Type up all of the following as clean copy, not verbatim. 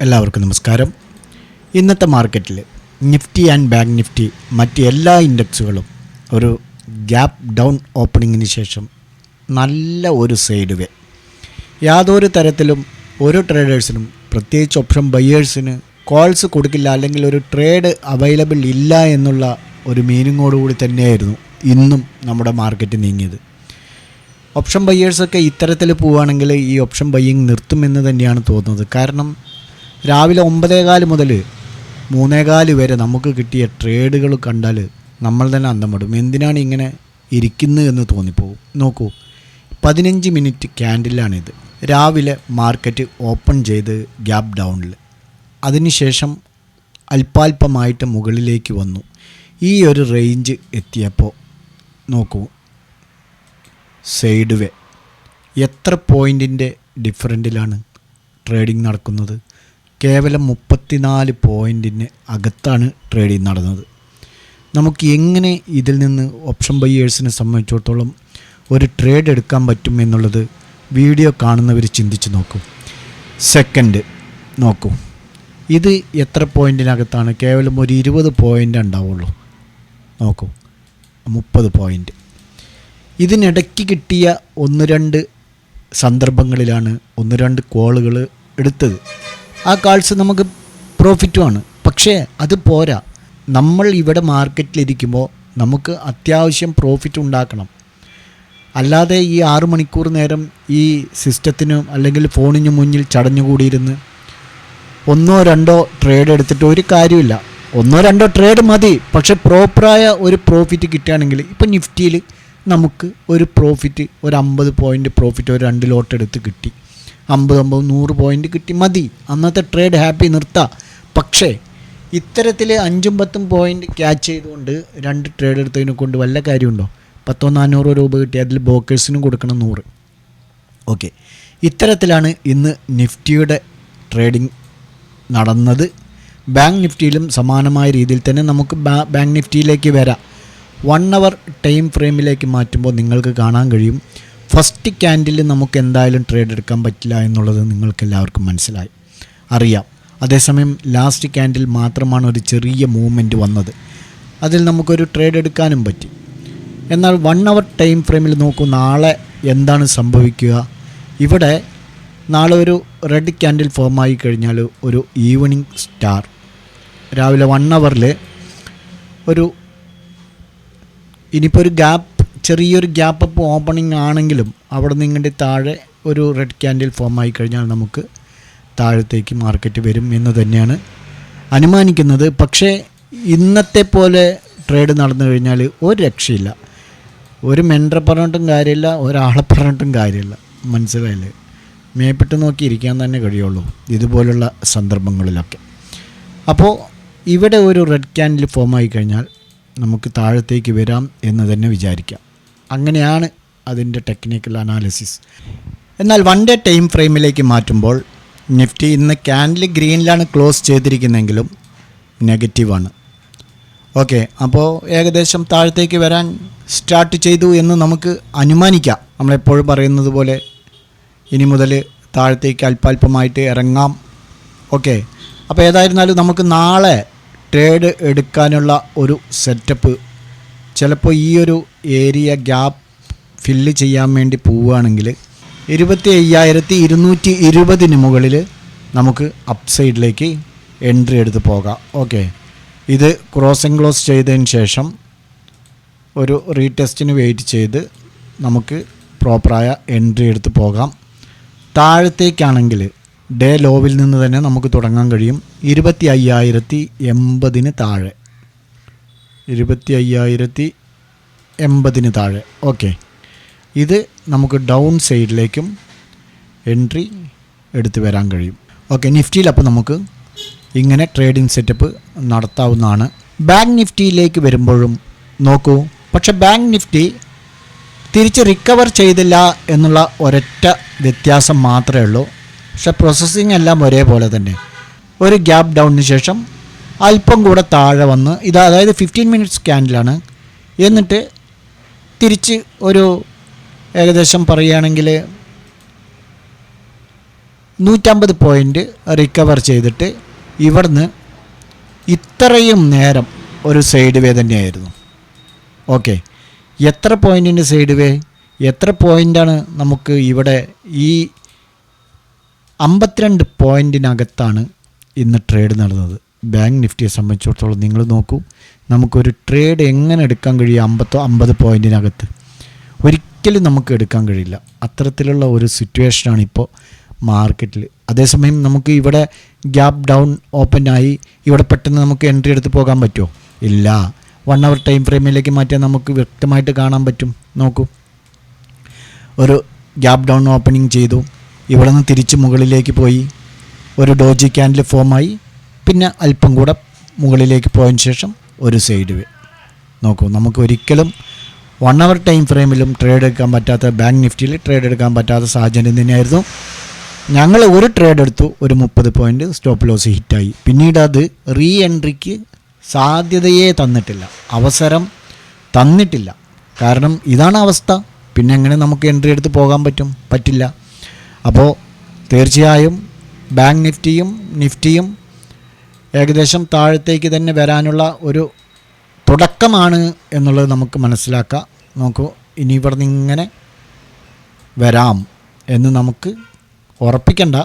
എല്ലാവർക്കും നമസ്കാരം. ഇന്നത്തെ മാർക്കറ്റിൽ നിഫ്റ്റി ആൻഡ് ബാങ്ക് നിഫ്റ്റി മറ്റ് എല്ലാ ഇൻഡെക്സുകളും ഒരു ഗ്യാപ്പ് ഡൗൺ ഓപ്പണിങ്ങിന് ശേഷം നല്ല ഒരു സൈഡ് വേ. യാതൊരു തരത്തിലും ഒരു ട്രേഡേഴ്സിനും, പ്രത്യേകിച്ച് ഓപ്ഷൻ ബയേഴ്സിന് കോൾസ് കൊടുക്കില്ല, അല്ലെങ്കിൽ ഒരു ട്രേഡ് അവൈലബിൾ ഇല്ല എന്നുള്ള ഒരു മീനിങ്ങോടുകൂടി തന്നെയായിരുന്നു ഇന്നും നമ്മുടെ മാർക്കറ്റ് നീങ്ങിയത്. ഓപ്ഷൻ ബയ്യേഴ്സൊക്കെ ഇത്തരത്തിൽ പോവുകയാണെങ്കിൽ ഈ ഓപ്ഷൻ ബയ്യിങ് നിർത്തുമെന്ന് തന്നെയാണ് തോന്നുന്നത്. കാരണം രാവിലെ 9:15 മുതൽ 3:15 വരെ നമുക്ക് കിട്ടിയ ട്രേഡുകൾ കണ്ടാൽ നമ്മൾ തന്നെ അന്തം വിടും. എന്തിനാണ് ഇങ്ങനെ ഇരിക്കുന്നത് എന്ന് തോന്നിപ്പോകും. നോക്കൂ, 15 മിനിറ്റ് ക്യാൻഡിലാണിത്. രാവിലെ മാർക്കറ്റ് ഓപ്പൺ ചെയ്ത് ഗ്യാപ്പ് ഡൗണിൽ, അതിനുശേഷം അല്പാൽപമായിട്ട് മുകളിലേക്ക് വന്നു. ഈ ഒരു റേഞ്ച് എത്തിയപ്പോൾ നോക്കൂ, സൈഡ് വേ. എത്ര പോയിൻറ്റിൻ്റെ ഡിഫറൻറ്റിലാണ് ട്രേഡിംഗ് നടക്കുന്നത്? കേവലം 34 പോയിൻറ്റിന് അകത്താണ് ട്രേഡിംഗ് നടന്നത്. നമുക്ക് എങ്ങനെ ഇതിൽ നിന്ന് ഓപ്ഷൻ ബയ്യേഴ്സിനെ സംബന്ധിച്ചിടത്തോളം ഒരു ട്രേഡ് എടുക്കാൻ പറ്റും എന്നുള്ളത് വീഡിയോ കാണുന്നവർ ചിന്തിച്ച് നോക്കൂ. സെക്കൻഡ് നോക്കൂ, ഇത് എത്ര പോയിൻറ്റിനകത്താണ്? കേവലം ഒരു 20 പോയിൻ്റ് ഉണ്ടാവുള്ളൂ. നോക്കൂ, 30 പോയിൻ്റ്. ഇതിനിടയ്ക്ക് കിട്ടിയ 1-2 സന്ദർഭങ്ങളിലാണ് 1-2 കോളുകൾ എടുത്തത്. ആ കാൾസ് നമുക്ക് പ്രോഫിറ്റുമാണ്. പക്ഷേ അത് പോരാ. നമ്മൾ ഇവിടെ മാർക്കറ്റിലിരിക്കുമ്പോൾ നമുക്ക് അത്യാവശ്യം പ്രോഫിറ്റ് ഉണ്ടാക്കണം. അല്ലാതെ ഈ 6 മണിക്കൂർ നേരം ഈ സിസ്റ്റത്തിനും അല്ലെങ്കിൽ ഫോണിന് മുന്നിൽ ചടഞ്ഞുകൂടിയിരുന്ന് 1-2 ട്രേഡ് എടുത്തിട്ട് ഒരു കാര്യമില്ല. 1-2 ട്രേഡ് മതി, പക്ഷേ പ്രോപ്പറായ ഒരു പ്രോഫിറ്റ് കിട്ടുകയാണെങ്കിൽ, ഇപ്പം നിഫ്റ്റിയിൽ നമുക്ക് ഒരു പ്രോഫിറ്റ്, ഒരു 50 പോയിൻ്റ് പ്രോഫിറ്റ് ഒരു 2 ലോട്ട് എടുത്ത് കിട്ടി. 50-100 പോയിൻ്റ് കിട്ടി, മതി. അന്നത്തെ ട്രേഡ് ഹാപ്പി, നിർത്താം. പക്ഷേ ഇത്തരത്തിൽ 5-10 പോയിൻ്റ് ക്യാച്ച് ചെയ്തുകൊണ്ട് 2 ട്രേഡ് എടുത്തതിനെ കൊണ്ട് വല്ല കാര്യമുണ്ടോ? 100-400 രൂപ കിട്ടി, അതിൽ ബ്രോക്കേഴ്സിനും കൊടുക്കണം 100. ഓക്കെ, ഇത്തരത്തിലാണ് ഇന്ന് നിഫ്റ്റിയുടെ ട്രേഡിംഗ് നടന്നത്. ബാങ്ക് നിഫ്റ്റിയിലും സമാനമായ രീതിയിൽ തന്നെ നമുക്ക് ബാങ്ക് നിഫ്റ്റിയിലേക്ക് വരാം. 1 അവർ ടൈം ഫ്രെയിമിലേക്ക് മാറ്റുമ്പോൾ നിങ്ങൾക്ക് കാണാൻ കഴിയും, ഫസ്റ്റ് ക്യാൻഡിൽ നമുക്ക് എന്തായാലും ട്രേഡ് എടുക്കാൻ പറ്റില്ല എന്നുള്ളത് നിങ്ങൾക്ക് എല്ലാവർക്കും മനസ്സിലായി, അറിയാം. അതേസമയം ലാസ്റ്റ് ക്യാൻഡിൽ മാത്രമാണ് ഒരു ചെറിയ മൂവ്മെൻറ്റ് വന്നത്. അതിൽ നമുക്കൊരു ട്രേഡ് എടുക്കാനും പറ്റി. എന്നാൽ 1 അവർ ടൈം ഫ്രെയിമിൽ നോക്കൂ, നാളെ എന്താണ് സംഭവിക്കുക? ഇവിടെ നാളെ ഒരു റെഡ് ക്യാൻഡിൽ ഫോമായി കഴിഞ്ഞാൽ ഒരു ഈവനിങ് സ്റ്റാർ രാവിലെ 1 അവറിൽ ഒരു, ഇനിയിപ്പോൾ ഒരു ഗ്യാപ്പ്, ചെറിയൊരു ഗ്യാപ്പ് അപ്പ് ഓപ്പണിംഗ് ആണെങ്കിലും അവിടെ നിങ്ങളുടെ താഴെ ഒരു റെഡ് ക്യാൻഡിൽ ഫോമായി കഴിഞ്ഞാൽ നമുക്ക് താഴത്തേക്ക് മാർക്കറ്റ് വരും എന്ന് തന്നെയാണ് അനുമാനിക്കുന്നത്. പക്ഷേ ഇന്നത്തെ പോലെ ട്രേഡ് നടന്നു കഴിഞ്ഞാൽ ഒരു രക്ഷയില്ല. ഒരു മെൻഡറെ പറഞ്ഞിട്ടും കാര്യമില്ല, ഒരാളെ പറഞ്ഞിട്ടും കാര്യമില്ല. മനസ്സിലായില്ലേ? മേപ്പിട്ട് നോക്കിയിരിക്കാൻ തന്നെ കഴിയുള്ളൂ ഇതുപോലുള്ള സന്ദർഭങ്ങളിലൊക്കെ. അപ്പോൾ ഇവിടെ ഒരു റെഡ് ക്യാൻഡിൽ ഫോമായി കഴിഞ്ഞാൽ നമുക്ക് താഴത്തേക്ക് വരാം എന്ന് തന്നെ വിചാരിക്കാം. അങ്ങനെയാണ് അതിൻ്റെ ടെക്നിക്കൽ അനാലിസിസ്. എന്നാൽ 1 ഡേ ടൈം ഫ്രെയിമിലേക്ക് മാറ്റുമ്പോൾ നിഫ്റ്റി ഇന്ന് ക്യാൻഡിൽ ഗ്രീനിലാണ് ക്ലോസ് ചെയ്തിരിക്കുന്നതെങ്കിലും നെഗറ്റീവാണ്. ഓക്കെ, അപ്പോൾ ഏകദേശം താഴത്തേക്ക് വരാൻ സ്റ്റാർട്ട് ചെയ്തു എന്ന് നമുക്ക് അനുമാനിക്കാം. നമ്മളെപ്പോഴും പറയുന്നത് പോലെ ഇനി മുതൽ താഴത്തേക്ക് അല്പാൽപമായിട്ട് ഇറങ്ങാം. ഓക്കെ, അപ്പോൾ ഏതായിരുന്നാലും നമുക്ക് നാളെ ട്രേഡ് എടുക്കാനുള്ള ഒരു സെറ്റപ്പ് ചിലപ്പോൾ ഈ ഒരു ഏരിയ ഗ്യാപ്പ് ഫില്ല് ചെയ്യാൻ വേണ്ടി പോവുകയാണെങ്കിൽ 25,220 മുകളിൽ നമുക്ക് അപ്സൈഡിലേക്ക് എൻട്രി എടുത്ത് പോകാം. ഓക്കെ, ഇത് ക്രോസ് ആൻഡ് ക്ലോസ് ചെയ്തതിന് ശേഷം ഒരു റീടെസ്റ്റിന് വെയിറ്റ് ചെയ്ത് നമുക്ക് പ്രോപ്പറായ എൻട്രി എടുത്ത് പോകാം. താഴത്തേക്കാണെങ്കിൽ ഡേ ലോവിൽ നിന്ന് തന്നെ നമുക്ക് തുടങ്ങാൻ കഴിയും. 25,080 താഴെ, 25,080 താഴെ. ഓക്കെ, ഇത് നമുക്ക് ഡൗൺ സൈഡിലേക്കും എൻട്രി എടുത്ത് വരാൻ കഴിയും. ഓക്കെ, നിഫ്റ്റിയിൽ അപ്പോൾ നമുക്ക് ഇങ്ങനെ ട്രേഡിംഗ് സെറ്റപ്പ് നടത്താവുന്നതാണ്. ബാങ്ക് നിഫ്റ്റിയിലേക്ക് വരുമ്പോഴും നോക്കൂ, പക്ഷേ ബാങ്ക് നിഫ്റ്റി തിരിച്ച് റിക്കവർ ചെയ്തില്ല എന്നുള്ള ഒരൊറ്റ വ്യത്യാസം മാത്രമേ ഉള്ളൂ. പക്ഷെ പ്രോസസ്സിങ് എല്ലാം ഒരേപോലെ തന്നെ. ഒരു ഗ്യാപ്പ് ഡൗണിന് ശേഷം അല്പം കൂടെ താഴെ വന്ന്, ഇത് അതായത് 15 മിനിറ്റ്സ് ക്യാൻഡിലാണ്. എന്നിട്ട് തിരിച്ച് ഒരു ഏകദേശം പറയുകയാണെങ്കിൽ 150 പോയിൻ്റ് റിക്കവർ ചെയ്തിട്ട് ഇവിടുന്ന് ഇത്രയും നേരം ഒരു സൈഡ് വേ തന്നെയായിരുന്നു. ഓക്കെ, എത്ര പോയിൻറ്റിൻ്റെ സൈഡ് വേ, എത്ര പോയിൻ്റാണ് നമുക്ക് ഇവിടെ ഈ 52 പോയിൻറ്റിനകത്താണ് ഇന്ന് ട്രേഡ് നടന്നത്. ബാങ്ക് നിഫ്റ്റിയെ സംബന്ധിച്ചിടത്തോളം നിങ്ങൾ നോക്കൂ, നമുക്കൊരു ട്രേഡ് എങ്ങനെ എടുക്കാൻ കഴിയും 50 പോയിൻറ്റിനകത്ത്? ഒരിക്കലും നമുക്ക് എടുക്കാൻ കഴിയില്ല. അത്തരത്തിലുള്ള ഒരു സിറ്റുവേഷനാണ് ഇപ്പോൾ മാർക്കറ്റിൽ. അതേസമയം നമുക്ക് ഇവിടെ ഗ്യാപ്പ് ഡൗൺ ഓപ്പൺ ആയി ഇവിടെ പെട്ടെന്ന് നമുക്ക് എൻട്രി എടുത്ത് പോകാൻ പറ്റുമോ? ഇല്ല. 1 അവർ ടൈം ഫ്രെയിമിലേക്ക് മാറ്റിയാൽ നമുക്ക് വ്യക്തമായിട്ട് കാണാൻ പറ്റും. നോക്കൂ, ഒരു ഗ്യാപ്പ് ഡൗൺ ഓപ്പണിംഗ് ചെയ്തു, ഇവിടെ നിന്ന് തിരിച്ച് മുകളിലേക്ക് പോയി, ഒരു ഡോജി ക്യാൻഡിൽ ഫോമായി, പിന്നെ അല്പം കൂടെ മുകളിലേക്ക് പോയതിന് ശേഷം ഒരു സൈഡ് വേ. നോക്കൂ, നമുക്ക് ഒരിക്കലും 1 അവർ ടൈം ഫ്രെയിമിലും ട്രേഡ് എടുക്കാൻ പറ്റാത്ത, ബാങ്ക് നിഫ്റ്റിയിൽ ട്രേഡ് എടുക്കാൻ പറ്റാത്ത സാഹചര്യം തന്നെയായിരുന്നു. ഞങ്ങൾ ഒരു ട്രേഡ് എടുത്തു, ഒരു 30 പോയിൻ്റ് സ്റ്റോപ്പ് ലോസ് ഹിറ്റായി. പിന്നീട് അത് റീ എൻട്രിക്ക് സാധ്യതയെ തന്നിട്ടില്ല, അവസരം തന്നിട്ടില്ല. കാരണം ഇതാണ് അവസ്ഥ. പിന്നെ എങ്ങനെ നമുക്ക് എൻട്രി എടുത്ത് പോകാൻ പറ്റില്ല. അപ്പോൾ തീർച്ചയായും ബാങ്ക് നിഫ്റ്റിയും ഏകദേശം താഴത്തേക്ക് തന്നെ വരാനുള്ള ഒരു തുടക്കമാണ് എന്നുള്ളത് നമുക്ക് മനസ്സിലാക്കാം. നോക്കൂ, ഇനി ഇവിടെ നിന്ന് ഇങ്ങനെ വരാം എന്ന് നമുക്ക് ഉറപ്പിക്കണ്ട,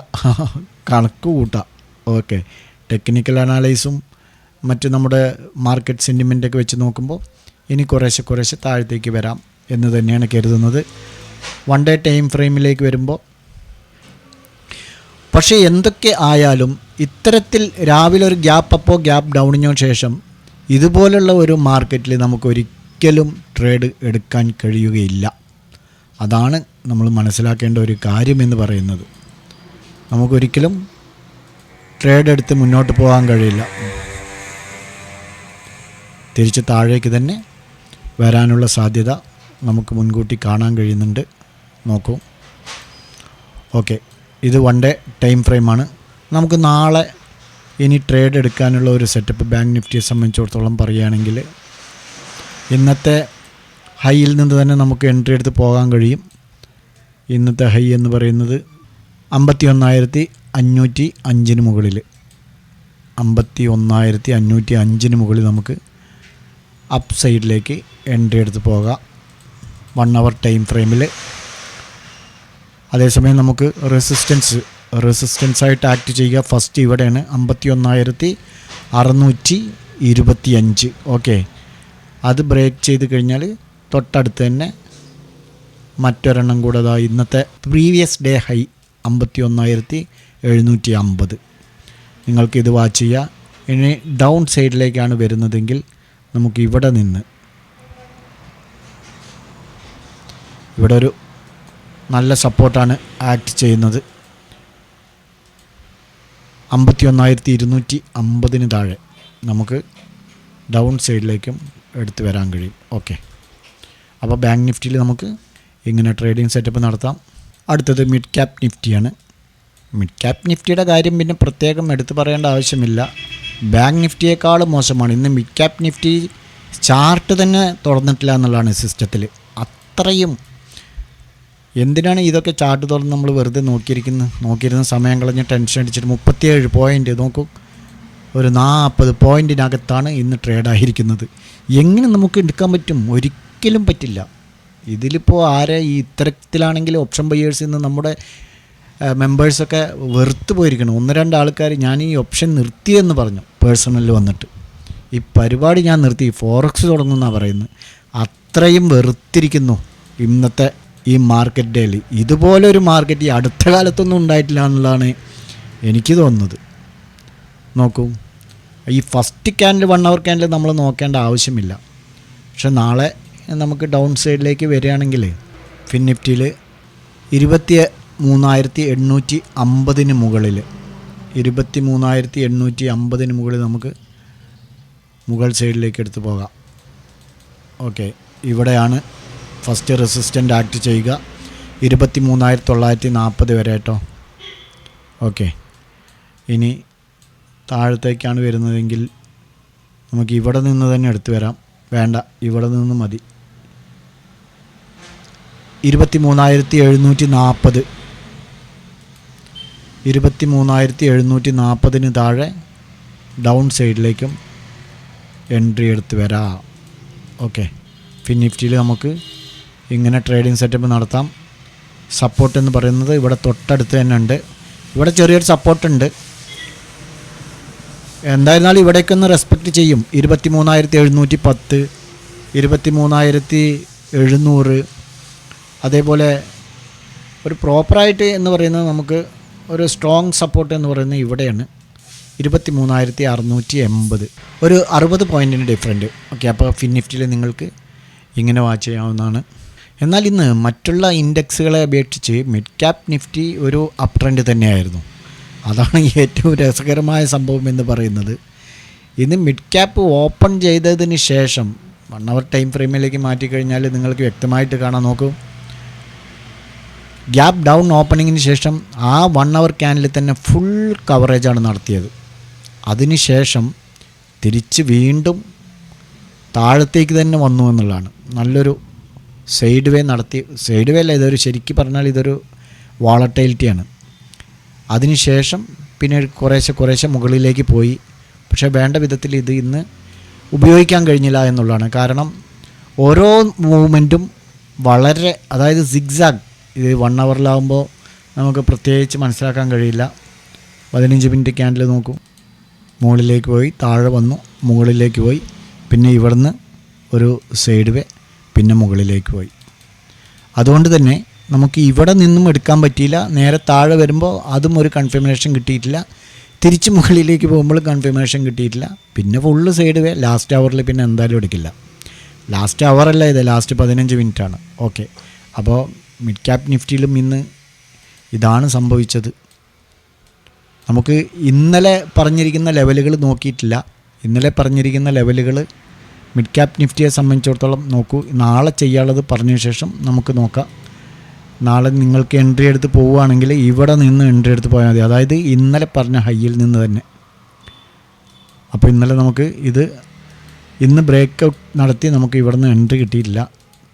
കണക്ക് കൂട്ടാം. ഓക്കെ, ടെക്നിക്കൽ അനാലൈസും മറ്റ് നമ്മുടെ മാർക്കറ്റ് സെൻറ്റിമെൻറ്റൊക്കെ വെച്ച് നോക്കുമ്പോൾ ഇനി കുറേശ്ശെ താഴത്തേക്ക് വരാം എന്ന് തന്നെയാണ് കരുതുന്നത് 1 ഡേ ടൈം ഫ്രെയിമിലേക്ക് വരുമ്പോൾ. പക്ഷേ എന്തൊക്കെ ആയാലും ഇത്തരത്തിൽ രാവിലെ ഒരു ഗ്യാപ്പ് അപ്പോ ഗ്യാപ്പ് ഡൗണിനോ ശേഷം ഇതുപോലുള്ള ഒരു മാർക്കറ്റിൽ നമുക്കൊരിക്കലും ട്രേഡ് എടുക്കാൻ കഴിയുകയില്ല. അതാണ് നമ്മൾ മനസ്സിലാക്കേണ്ട ഒരു കാര്യമെന്ന് പറയുന്നത്. നമുക്കൊരിക്കലും ട്രേഡ് എടുത്ത് മുന്നോട്ട് പോകാൻ കഴിയില്ല. തിരിച്ച് താഴേക്ക് തന്നെ വരാനുള്ള സാധ്യത നമുക്ക് മുൻകൂട്ടി കാണാൻ കഴിയുന്നുണ്ട്. നോക്കൂ, ഓക്കെ, ഇത് 1 ഡേ ടൈം ഫ്രെയിമാണ്. നമുക്ക് നാളെ ഇനി ട്രേഡ് എടുക്കാനുള്ള ഒരു സെറ്റപ്പ് ബാങ്ക് നിഫ്റ്റിയെ സംബന്ധിച്ചിടത്തോളം പറയുകയാണെങ്കിൽ ഇന്നത്തെ ഹൈയിൽ നിന്ന് തന്നെ നമുക്ക് എൻട്രി എടുത്ത് പോകാൻ കഴിയും. ഇന്നത്തെ ഹൈ എന്ന് പറയുന്നത് 51,505 മുകളിൽ, 51,505 മുകളിൽ നമുക്ക് അപ്പ് സൈഡിലേക്ക് എൻട്രി എടുത്ത് പോകാം 1 അവർ ടൈം ഫ്രെയിമിൽ. അതേസമയം നമുക്ക് റെസിസ്റ്റൻസായിട്ട് ആക്ട് ചെയ്യുക ഫസ്റ്റ് ഇവിടെയാണ് 51,625. ഓക്കെ, അത് ബ്രേക്ക് ചെയ്ത് കഴിഞ്ഞാൽ തൊട്ടടുത്ത് തന്നെ മറ്റൊരെണ്ണം കൂടെ ഇന്നത്തെ പ്രീവിയസ് ഡേ ഹൈ 51,750. നിങ്ങൾക്കിത് വാച്ച് ചെയ്യുക. ഇനി ഡൗൺ സൈഡിലേക്കാണ് വരുന്നതെങ്കിൽ നമുക്ക് ഇവിടെ നിന്ന് ഇവിടെ ഒരു നല്ല സപ്പോർട്ടാണ് ആക്ട് ചെയ്യുന്നത് 51,250 താഴെ നമുക്ക് ഡൗൺ സൈഡിലേക്കും എടുത്ത് വരാൻ കഴിയും. ഓക്കെ, അപ്പോൾ ബാങ്ക് നിഫ്റ്റിയിൽ നമുക്ക് ഇങ്ങനെ ട്രേഡിംഗ് സെറ്റപ്പ് നടത്താം. അടുത്തത് മിഡ് ക്യാപ് നിഫ്റ്റിയാണ്. മിഡ് ക്യാപ് നിഫ്റ്റിയുടെ കാര്യം പിന്നെ പ്രത്യേകം എടുത്തു പറയേണ്ട ആവശ്യമില്ല. ബാങ്ക് നിഫ്റ്റിയേക്കാളും മോശമാണ്. ഇന്ന് മിഡ് ക്യാപ് നിഫ്റ്റി ചാർട്ട് തന്നെ തുറന്നിട്ടില്ല എന്നുള്ളതാണ് സിസ്റ്റത്തിൽ. അത്രയും എന്തിനാണ് ഇതൊക്കെ ചാർട്ട് തുറന്ന് നമ്മൾ വെറുതെ നോക്കിയിരുന്ന സമയം കളഞ്ഞ് ടെൻഷൻ അടിച്ചിട്ട് 37 പോയിൻ്റ് നോക്കൂ, ഒരു 40 പോയിൻറ്റിനകത്താണ് ഇന്ന് ട്രേഡായിരിക്കുന്നത്. എങ്ങനെ നമുക്ക് എടുക്കാൻ പറ്റും? ഒരിക്കലും പറ്റില്ല. ഇതിലിപ്പോൾ ആരെ ഈ ഇത്തരത്തിലാണെങ്കിൽ ഓപ്ഷൻ ബയേഴ്സിൽ നിന്ന് നമ്മുടെ മെമ്പേഴ്സൊക്കെ വെറുത്ത് പോയിരിക്കണം. 1-2 ആൾക്കാർ ഞാൻ ഈ ഓപ്ഷൻ നിർത്തിയെന്ന് പറഞ്ഞു പേഴ്സണലിൽ വന്നിട്ട്. ഈ പരിപാടി ഞാൻ നിർത്തി, ഫോറക്സ് തുടങ്ങുമെന്നാണ് പറയുന്നത്. അത്രയും വെറുത്തിരിക്കുന്നു ഇന്നത്തെ ഈ മാർക്കറ്റ് ഡേയിൽ. ഇതുപോലൊരു മാർക്കറ്റ് ഈ അടുത്ത കാലത്തൊന്നും ഉണ്ടായിട്ടില്ല എന്നുള്ളതാണ് എനിക്ക് തോന്നുന്നത്. നോക്കൂ, ഈ ഫസ്റ്റ് ക്യാൻഡിൽ 1 അവർ ക്യാൻഡിൽ നമ്മൾ നോക്കേണ്ട ആവശ്യമില്ല. പക്ഷെ നാളെ നമുക്ക് ഡൗൺ സൈഡിലേക്ക് വരികയാണെങ്കിൽ ഫിൻ നിഫ്റ്റിയിൽ 23,850 മുകളിൽ 23,850 മുകളിൽ നമുക്ക് മുകൾ സൈഡിലേക്ക് എടുത്ത് പോകാം. ഓക്കെ, ഇവിടെയാണ് ഫസ്റ്റ് റെസിസ്റ്റൻ്റ് ആക്ട് ചെയ്യുക 23,940 വരെ കേട്ടോ. ഓക്കെ, ഇനി താഴത്തേക്കാണ് വരുന്നതെങ്കിൽ നമുക്ക് ഇവിടെ നിന്ന് തന്നെ എടുത്തു വരാം. വേണ്ട, ഇവിടെ നിന്ന് മതി. 23,740 23,740 താഴെ ഡൗൺ സൈഡിലേക്കും എൻട്രി എടുത്ത് വരാം. ഓക്കെ, ഫിൻ നിഫ്റ്റിയിൽ നമുക്ക് ഇങ്ങനെ ട്രേഡിംഗ് സെറ്റപ്പ് നടത്താം. സപ്പോർട്ട് എന്ന് പറയുന്നത് ഇവിടെ തൊട്ടടുത്ത് തന്നെ ഉണ്ട്. ഇവിടെ ചെറിയൊരു സപ്പോർട്ടുണ്ട്. എന്തായിരുന്നാലും ഇവിടേക്കൊന്ന് റെസ്പെക്റ്റ് ചെയ്യും. 23,710, 23,700. അതേപോലെ ഒരു പ്രോപ്പറായിട്ട് എന്ന് പറയുന്നത് നമുക്ക് ഒരു സ്ട്രോങ് സപ്പോർട്ട് എന്ന് പറയുന്നത് ഇവിടെയാണ് 23,680. ഒരു 60 പോയിൻറ്റിന് ഡിഫറൻറ്റ്. ഓക്കെ, അപ്പോൾ ഫിൻ നിഫ്റ്റിയിൽ നിങ്ങൾക്ക് ഇങ്ങനെ വാച്ച് ചെയ്യാവുന്നതാണ്. എന്നാൽ ഇന്ന് മറ്റുള്ള ഇൻഡെക്സുകളെ അപേക്ഷിച്ച് മിഡ് ക്യാപ് നിഫ്റ്റി ഒരു അപ് ട്രെൻഡ് തന്നെയായിരുന്നു. അതാണ് ഏറ്റവും രസകരമായ സംഭവം എന്ന് പറയുന്നത്. ഇന്ന് മിഡ് ക്യാപ്പ് ഓപ്പൺ ചെയ്തതിന് ശേഷം 1 അവർ ടൈം ഫ്രെയിമിലേക്ക് മാറ്റിക്കഴിഞ്ഞാൽ നിങ്ങൾക്ക് വ്യക്തമായിട്ട് കാണാൻ നോക്കൂ. ഗ്യാപ്പ് ഡൗൺ ഓപ്പണിങ്ങിന് ശേഷം ആ 1 അവർ ക്യാനിൽ തന്നെ ഫുൾ കവറേജാണ് നടത്തിയത്. അതിനുശേഷം തിരിച്ച് വീണ്ടും താഴത്തേക്ക് തന്നെ വന്നു എന്നുള്ളതാണ്. നല്ലൊരു സൈഡ് വേ നടത്തി. സൈഡ് വേ അല്ല, ഇതൊരു ശരിക്കും പറഞ്ഞാൽ ഇതൊരു വോളറ്റൈലിറ്റിയാണ്. അതിനുശേഷം പിന്നെ കുറേശ്ശെ മുകളിലേക്ക് പോയി. പക്ഷേ വേണ്ട വിധത്തിൽ ഇത് ഇന്ന് ഉപയോഗിക്കാൻ കഴിഞ്ഞില്ല എന്നുള്ളതാണ്. കാരണം ഓരോ മൂവ്മെൻറ്റും വളരെ, അതായത് സിഗ്സാഗ്, ഇത് 1 അവറിലാകുമ്പോൾ നമുക്ക് പ്രത്യേകിച്ച് മനസ്സിലാക്കാൻ കഴിയില്ല. 15 മിനിറ്റ് ക്യാൻഡിൽ നോക്കൂ, മുകളിലേക്ക് പോയി, താഴെ വന്നു, മുകളിലേക്ക് പോയി, പിന്നെ ഇവിടുന്ന് ഒരു സൈഡ് വേ, പിന്നെ മുകളിലേക്ക് പോയി. അതുകൊണ്ട് തന്നെ നമുക്ക് ഇവിടെ നിന്നും എടുക്കാൻ പറ്റിയില്ല. നേരെ താഴെ വരുമ്പോൾ അതും ഒരു കൺഫർമേഷൻ കിട്ടിയിട്ടില്ല. തിരിച്ച് മുകളിലേക്ക് പോകുമ്പോൾ കൺഫർമേഷൻ കിട്ടിയിട്ടില്ല. പിന്നെ ഫുള്ള് സൈഡ് വേ. ലാസ്റ്റ് അവറിൽ പിന്നെ എന്തായാലും എടുക്കില്ല. ലാസ്റ്റ് അവറല്ല ഇത്, ലാസ്റ്റ് 15 മിനിറ്റാണ്. ഓക്കെ, അപ്പോൾ മിഡ് ക്യാപ് നിഫ്റ്റിയിലും ഇന്ന് ഇതാണ് സംഭവിച്ചത്. നമുക്ക് ഇന്നലെ പറഞ്ഞിരിക്കുന്ന ലെവലുകൾ നോക്കിയിട്ടില്ല. ഇന്നലെ പറഞ്ഞിരിക്കുന്ന ലെവലുകൾ മിഡ് ക്യാപ് നിഫ്റ്റിയെ സംബന്ധിച്ചിടത്തോളം നോക്കൂ. നാളെ ചെയ്യാനുള്ളത് പറഞ്ഞ ശേഷം നമുക്ക് നോക്കാം. നാളെ നിങ്ങൾക്ക് എൻട്രി എടുത്ത് പോവുകയാണെങ്കിൽ ഇവിടെ നിന്ന് എൻട്രി എടുത്ത് പോയാൽ മതി. അതായത് ഇന്നലെ പറഞ്ഞ ഹൈയിൽ നിന്ന് തന്നെ. അപ്പോൾ ഇന്നലെ നമുക്ക് ഇന്ന് ബ്രേക്ക് ഔട്ട് നടത്തി നമുക്ക് ഇവിടെ നിന്ന് എൻട്രി കിട്ടിയിട്ടില്ല.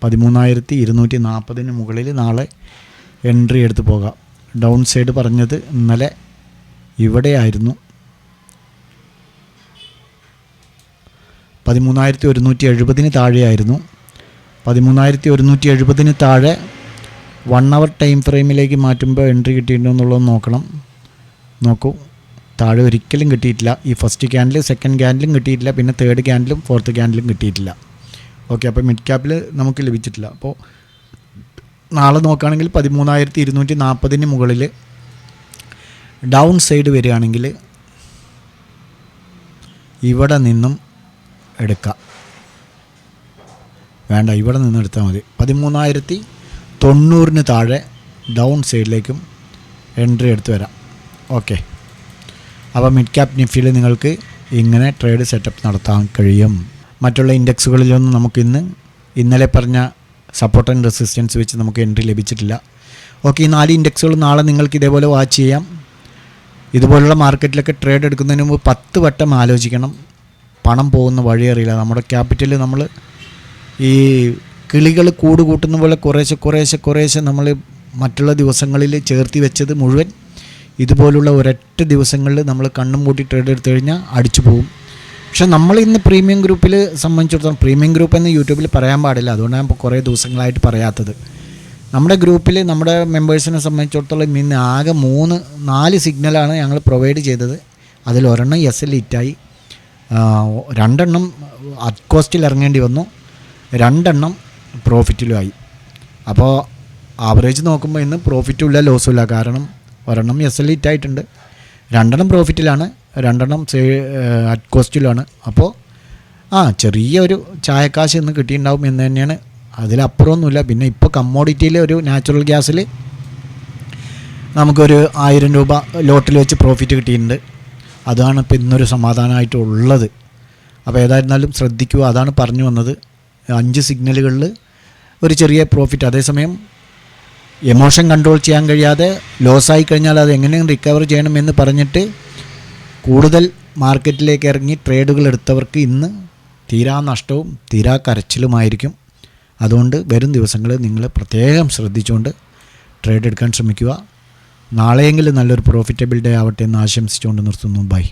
13,240 മുകളിൽ നാളെ എൻട്രി എടുത്ത് പോകാം. ഡൗൺ സൈഡ് പറഞ്ഞത് ഇന്നലെ ഇവിടെയായിരുന്നു. 13,170 താഴെയായിരുന്നു. 13,170 താഴെ 1 അവർ ടൈം ഫ്രെയിമിലേക്ക് മാറ്റുമ്പോൾ എൻട്രി കിട്ടിയിട്ടുണ്ടോ എന്നുള്ളത് നോക്കൂ. താഴെ ഒരിക്കലും കിട്ടിയിട്ടില്ല. ഈ ഫസ്റ്റ് ക്യാൻഡിൽ, സെക്കൻഡ് ക്യാൻഡിലും കിട്ടിയിട്ടില്ല, പിന്നെ തേർഡ് ക്യാൻഡിലും ഫോർത്ത് ക്യാൻഡിലും കിട്ടിയിട്ടില്ല. ഓക്കെ, അപ്പോൾ മിഡ് ക്യാപ്പിൽ നമുക്ക് ലഭിച്ചിട്ടില്ല. അപ്പോൾ നാളെ നോക്കുകയാണെങ്കിൽ 13,240 മുകളിൽ ഡൗൺ സൈഡ് വരികയാണെങ്കിൽ ഇവിടെ നിന്നും എടുക്കാം. വേണ്ട, ഇവിടെ നിന്ന് എടുത്താൽ മതി. 13,090 താഴെ ഡൗൺ സൈഡിലേക്കും എൻട്രി എടുത്ത് വരാം. ഓക്കെ, അപ്പോൾ മിഡ് ക്യാപ് നിഫ്റ്റിയിൽ നിങ്ങൾക്ക് ഇങ്ങനെ ട്രേഡ് സെറ്റപ്പ് നടത്താൻ കഴിയും. മറ്റുള്ള ഇൻഡെക്സുകളിലൊന്നും നമുക്ക് ഇന്നലെ പറഞ്ഞ സപ്പോർട്ട് ആൻഡ് റെസിസ്റ്റൻസ് വെച്ച് നമുക്ക് എൻട്രി ലഭിച്ചിട്ടില്ല. ഓക്കെ, ഈ 4 ഇൻഡെക്സുകൾ നാളെ നിങ്ങൾക്ക് ഇതേപോലെ വാച്ച് ചെയ്യാം. ഇതുപോലുള്ള മാർക്കറ്റിലൊക്കെ ട്രേഡ് എടുക്കുന്നതിന് മുമ്പ് 10 വട്ടം ആലോചിക്കണം. പണം പോകുന്ന വഴി അറിയില്ല. നമ്മുടെ ക്യാപിറ്റൽ നമ്മൾ ഈ കിളികൾ കൂട് കൂട്ടുന്ന പോലെ കുറേശ്ശെ നമ്മൾ മറ്റുള്ള ദിവസങ്ങളിൽ ചേർത്തി വെച്ചത് മുഴുവൻ ഇതുപോലുള്ള ഒരൊറ്റ ദിവസങ്ങളിൽ നമ്മൾ കണ്ണും കൂട്ടി ട്രേഡ് എടുത്തു കഴിഞ്ഞാൽ അടിച്ചു പോകും. പക്ഷേ നമ്മൾ ഇന്ന് പ്രീമിയം ഗ്രൂപ്പിൽ സംബന്ധിച്ചിടത്തോളം, പ്രീമിയം ഗ്രൂപ്പ് എന്ന് യൂട്യൂബിൽ പറയാൻ പാടില്ല, അതുകൊണ്ടാണ് ഇപ്പോൾ കുറേ ദിവസങ്ങളായിട്ട് പറയാത്തത്. നമ്മുടെ ഗ്രൂപ്പിൽ നമ്മുടെ മെമ്പേഴ്സിനെ സംബന്ധിച്ചിടത്തോളം ഇന്ന് ആകെ 4 സിഗ്നലാണ് ഞങ്ങൾ പ്രൊവൈഡ് ചെയ്തത്. അതിലൊരെണ്ണം SL ഹിറ്റായി, 2 അറ്റ് കോസ്റ്റിൽ ഇറങ്ങേണ്ടി വന്നു, 2 പ്രോഫിറ്റിലുമായി. അപ്പോൾ ആവറേജ് നോക്കുമ്പോൾ ഇന്ന് പ്രോഫിറ്റും ഇല്ല ലോസും ഇല്ല. കാരണം 1 SL ഹിറ്റായിട്ടുണ്ട്, 2 പ്രോഫിറ്റിലാണ്, 2 അറ്റ് കോസ്റ്റിലാണ്. അപ്പോൾ ചെറിയൊരു ചായക്കാശ് ഇന്ന് കിട്ടിയിട്ടുണ്ടാവും എന്ന് തന്നെയാണ്. അതിലപ്പുറമൊന്നുമില്ല. പിന്നെ ഇപ്പോൾ കമ്മോഡിറ്റിയിൽ ഒരു നാച്ചുറൽ ഗ്യാസിൽ നമുക്കൊരു 1000 രൂപ ലോട്ടിൽ വെച്ച് പ്രോഫിറ്റ് കിട്ടിയിട്ടുണ്ട്. അതാണ് ഇപ്പോൾ ഇന്നൊരു സമാധാനമായിട്ടുള്ളത്. അപ്പോൾ ഏതായിരുന്നാലും ശ്രദ്ധിക്കുക. അതാണ് പറഞ്ഞു വന്നത്. 5 സിഗ്നലുകളിൽ ഒരു ചെറിയ പ്രോഫിറ്റ്. അതേസമയം എമോഷൻ കൺട്രോൾ ചെയ്യാൻ കഴിയാതെ ലോസായി കഴിഞ്ഞാൽ അത് എങ്ങനെയും റിക്കവർ ചെയ്യണമെന്ന് പറഞ്ഞിട്ട് കൂടുതൽ മാർക്കറ്റിലേക്ക് ഇറങ്ങി ട്രേഡുകൾ എടുത്തവർക്ക് ഇന്ന് തീരാ നഷ്ടവും തീരാ കരച്ചിലുമായിരിക്കും. അതുകൊണ്ട് വരും ദിവസങ്ങളിൽ നിങ്ങൾ പ്രത്യേകം ശ്രദ്ധിച്ചുകൊണ്ട് ട്രേഡ് എടുക്കാൻ ശ്രമിക്കുക. നാളെയെങ്കിലും നല്ലൊരു പ്രോഫിറ്റബിൾ ഡേ ആവട്ടെ എന്ന് ആശംസിച്ചുകൊണ്ട് നിർത്തുന്നു. ബൈ.